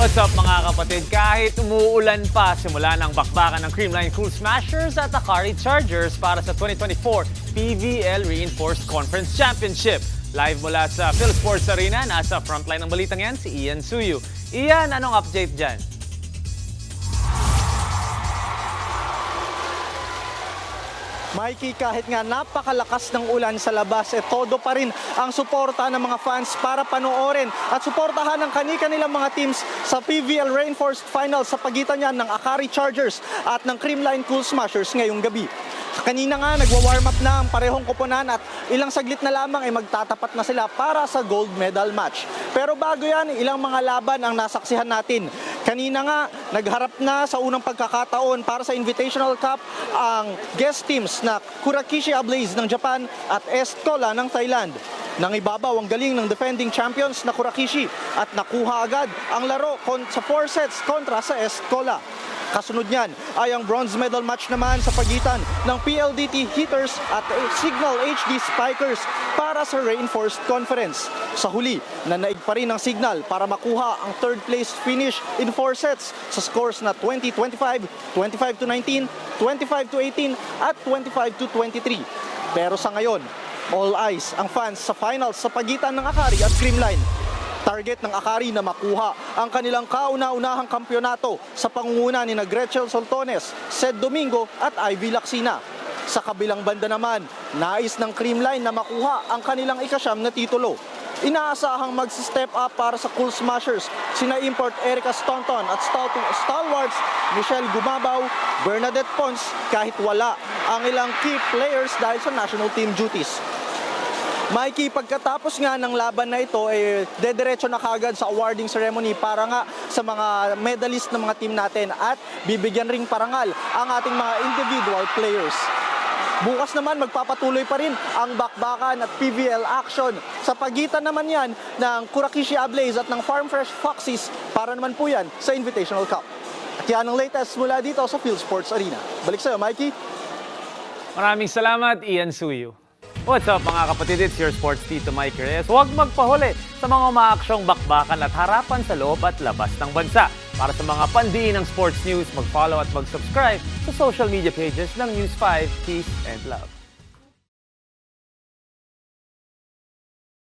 What's up mga kapatid? Kahit umuulan pa, simula ng bakbakan ng Creamline Cool Smashers at Akari Chargers para sa 2024 PVL Reinforced Conference Championship. Live mula sa PhilSports Arena, nasa frontline ng balitang yan si Ian Suyu. Ian, anong update dyan? Mikey, kahit nga napakalakas ng ulan sa labas, todo pa rin ang suporta ng mga fans para panoorin at suportahan ng kani-kanilang mga teams sa PVL Reinforced Finals sa pagitan niyan ng Akari Chargers at ng Creamline Cool Smashers ngayong gabi. Kanina nga, nagwa-warm up na ang parehong koponan at ilang saglit na lamang ay magtatapat na sila para sa gold medal match. Pero bago yan, ilang mga laban ang nasaksihan natin. Kanina nga, nagharap na sa unang pagkakataon para sa Invitational Cup ang guest teams na Kurakishi Ablaze ng Japan at Estcola ng Thailand. Nang ibabaw ang galing ng defending champions na Kurakishi at nakuha agad ang laro sa 4 sets kontra sa Estcola. Kasunod niyan ay ang bronze medal match naman sa pagitan ng PLDT Heaters at Signal HD Spikers para sa Reinforced Conference. Sa huli, nanaig pa rin ang Signal para makuha ang third place finish in 4 sets sa scores na 20-25, 25-19, 25-18 at 25-23. Pero sa ngayon, all eyes ang fans sa finals sa pagitan ng Akari at Creamline. Target ng Akari na makuha ang kanilang kauna-unahang kampyonato sa pangunguna ni Gretchen Soltones, Sed Domingo at Ivy Lacsina. Sa kabilang banda naman, nais ng Creamline na makuha ang kanilang ikasyam na titulo. Inaasahang mag-step up para sa Cool Smashers sina import Erica Staunton at stalwarts Michelle Gumabaw, Bernadette Pons kahit wala ang ilang key players dahil sa national team duties. Mikey, pagkatapos nga ng laban na ito, dediretso na kagad sa awarding ceremony para nga sa mga medalist ng mga team natin at bibigyan ring parangal ang ating mga individual players. Bukas naman magpapatuloy pa rin ang bakbakan at PVL action sa pagitan naman yan ng Kurakishi Ablaze at ng Farm Fresh Foxes para naman po yan sa Invitational Cup. At yan ang latest mula dito sa PhilSports Arena. Balik sa'yo, Mikey. Maraming salamat, Ian Suyu. What's up mga kapatid? It's your sports tito Mike Reyes. Huwag magpahuli sa mga umaaksyong bakbakan at harapan sa loob at labas ng bansa. Para sa mga pandiin ng sports news, mag-follow at mag-subscribe sa social media pages ng News 5. Peace and love.